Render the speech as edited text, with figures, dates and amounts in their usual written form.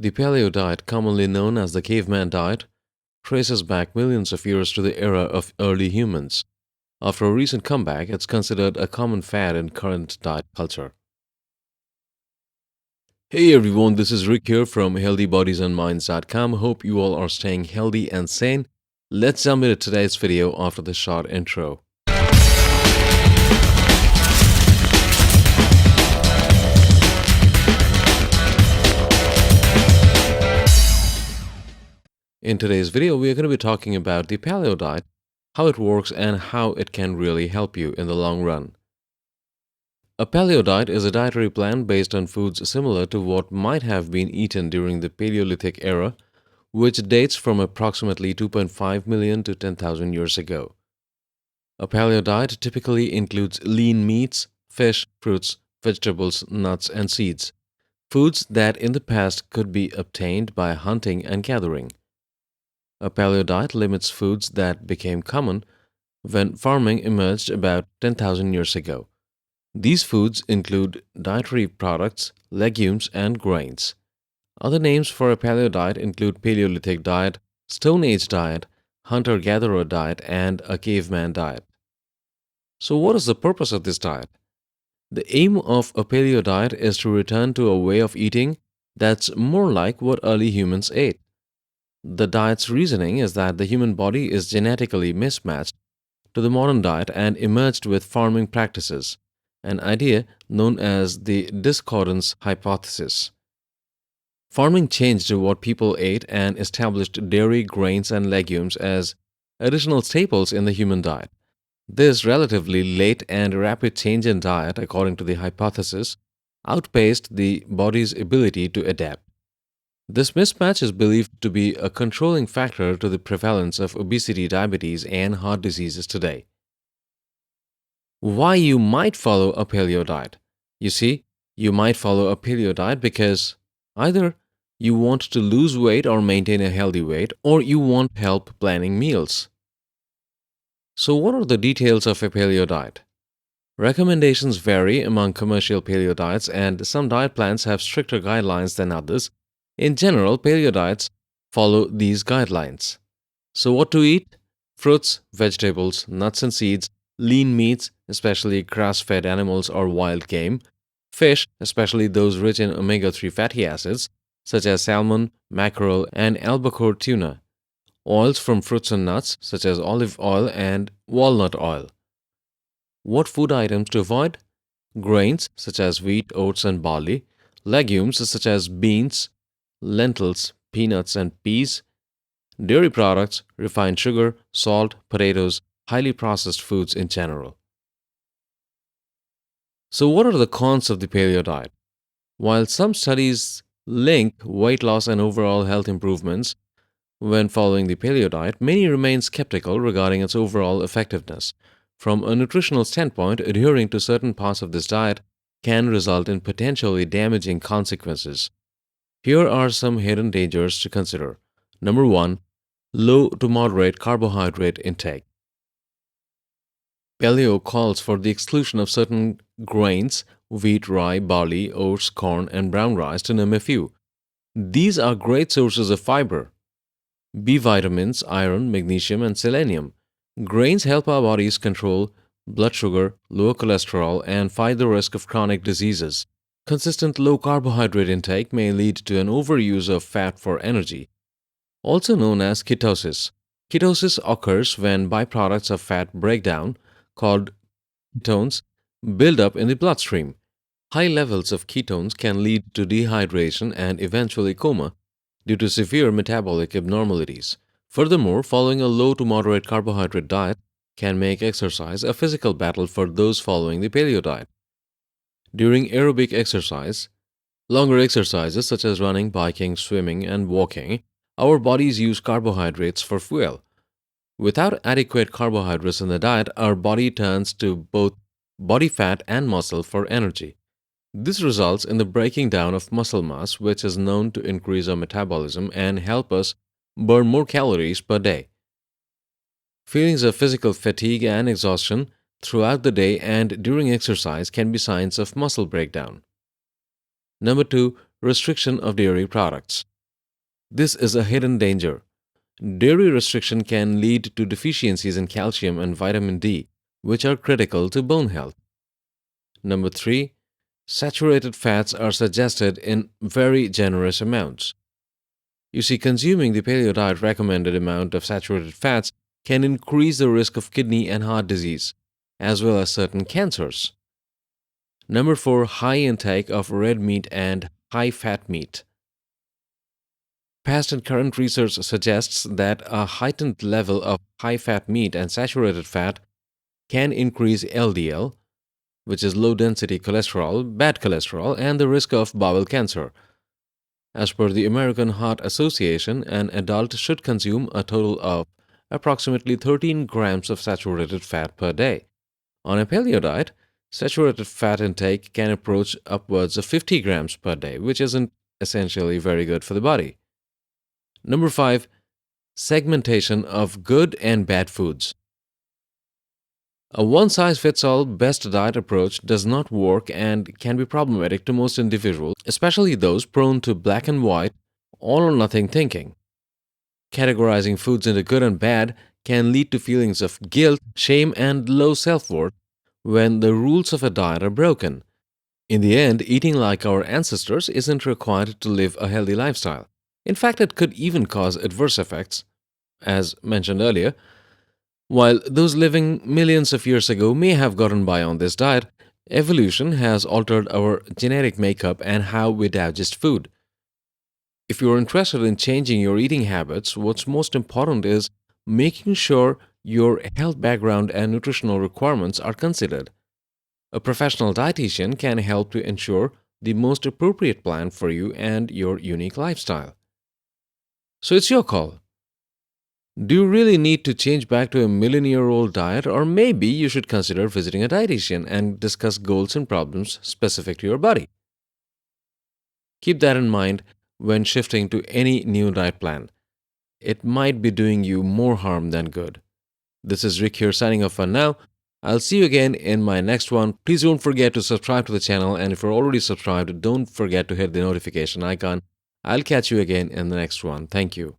The paleo diet, commonly known as the caveman diet, traces back millions of years to the era of early humans. After a recent comeback, it's considered a common fad in current diet culture. Hey everyone, this is Rick here from healthybodiesandminds.com. Hope you all are staying healthy and sane. Let's jump into today's video after this short intro. In today's video, we are going to be talking about the paleo diet, how it works, and how it can really help you in the long run. A paleo diet is a dietary plan based on foods similar to what might have been eaten during the Paleolithic era, which dates from approximately 2.5 million to 10,000 years ago. A paleo diet typically includes lean meats, fish, fruits, vegetables, nuts, and seeds, foods that in the past could be obtained by hunting and gathering. A paleo diet limits foods that became common when farming emerged about 10,000 years ago. These foods include dietary products, legumes, and grains. Other names for a paleo diet include Paleolithic diet, Stone Age diet, hunter-gatherer diet, and a caveman diet. So, what is the purpose of this diet? The aim of a paleo diet is to return to a way of eating that's more like what early humans ate. The diet's reasoning is that the human body is genetically mismatched to the modern diet and emerged with farming practices, an idea known as the discordance hypothesis. Farming changed what people ate and established dairy, grains, and legumes as additional staples in the human diet. This relatively late and rapid change in diet, according to the hypothesis, outpaced the body's ability to adapt. This mismatch is believed to be a controlling factor to the prevalence of obesity, diabetes, and heart diseases today. Why you might follow a paleo diet? You see, you might follow a paleo diet because either you want to lose weight or maintain a healthy weight, or you want help planning meals. So, what are the details of a paleo diet? Recommendations vary among commercial paleo diets, and some diet plans have stricter guidelines than others. In general, paleo diets follow these guidelines. So, what to eat? Fruits, vegetables, nuts and seeds, lean meats, especially grass fed animals or wild game, fish, especially those rich in omega 3 fatty acids, such as salmon, mackerel, and albacore tuna, oils from fruits and nuts, such as olive oil and walnut oil. What food items to avoid? Grains, such as wheat, oats, and barley, legumes, such as beans, lentils, peanuts, and peas, dairy products, refined sugar, salt, potatoes, highly processed foods in general. So, what are the cons of the paleo diet? While some studies link weight loss and overall health improvements when following the paleo diet, many remain skeptical regarding its overall effectiveness. From a nutritional standpoint, adhering to certain parts of this diet can result in potentially damaging consequences. Here are some hidden dangers to consider. Number 1, low to moderate carbohydrate intake. Paleo calls for the exclusion of certain grains, wheat, rye, barley, oats, corn, and brown rice, to name a few. These are great sources of fiber, B vitamins, iron, magnesium, and selenium. Grains help our bodies control blood sugar, lower cholesterol, and fight the risk of chronic diseases. Consistent low carbohydrate intake may lead to an overuse of fat for energy, also known as ketosis. Ketosis occurs when byproducts of fat breakdown, called ketones, build up in the bloodstream. High levels of ketones can lead to dehydration and eventually coma due to severe metabolic abnormalities. Furthermore, following a low to moderate carbohydrate diet can make exercise a physical battle for those following the paleo diet. During aerobic exercise, longer exercises such as running, biking, swimming, and walking, our bodies use carbohydrates for fuel. Without adequate carbohydrates in the diet, our body turns to both body fat and muscle for energy. This results in the breaking down of muscle mass, which is known to increase our metabolism and help us burn more calories per day. Feelings of physical fatigue and exhaustion throughout the day and during exercise can be signs of muscle breakdown. Number 2, restriction of dairy products. This is a hidden danger. Dairy restriction can lead to deficiencies in calcium and vitamin D, which are critical to bone health. Number 3, saturated fats are suggested in very generous amounts. You see, consuming the paleo diet recommended amount of saturated fats can increase the risk of kidney and heart disease, as well as certain cancers. Number 4, high intake of red meat and high fat meat. Past and current research suggests that a heightened level of high fat meat and saturated fat can increase LDL, which is low density cholesterol, bad cholesterol, and the risk of bowel cancer. As per the American Heart Association, an adult should consume a total of approximately 13 grams of saturated fat per day. On a paleo diet, saturated fat intake can approach upwards of 50 grams per day, which isn't essentially very good for the body. Number 5, segmentation of good and bad foods. A one-size-fits-all best diet approach does not work and can be problematic to most individuals, especially those prone to black and white, all or nothing thinking. Categorizing foods into good and bad can lead to feelings of guilt, shame, and low self-worth when the rules of a diet are broken. In the end, eating like our ancestors isn't required to live a healthy lifestyle. In fact, it could even cause adverse effects, as mentioned earlier. While those living millions of years ago may have gotten by on this diet, evolution has altered our genetic makeup and how we digest food. If you're interested in changing your eating habits, what's most important is making sure your health background and nutritional requirements are considered. A professional dietitian can help to ensure the most appropriate plan for you and your unique lifestyle. So it's your call. Do you really need to change back to a million-year-old diet, or maybe you should consider visiting a dietitian and discuss goals and problems specific to your body? Keep that in mind when shifting to any new diet plan. It might be doing you more harm than good. This is Rick here signing off for now. I'll see you again in my next one. Please don't forget to subscribe to the channel, and if you're already subscribed, don't forget to hit the notification icon. I'll catch you again in the next one. Thank you.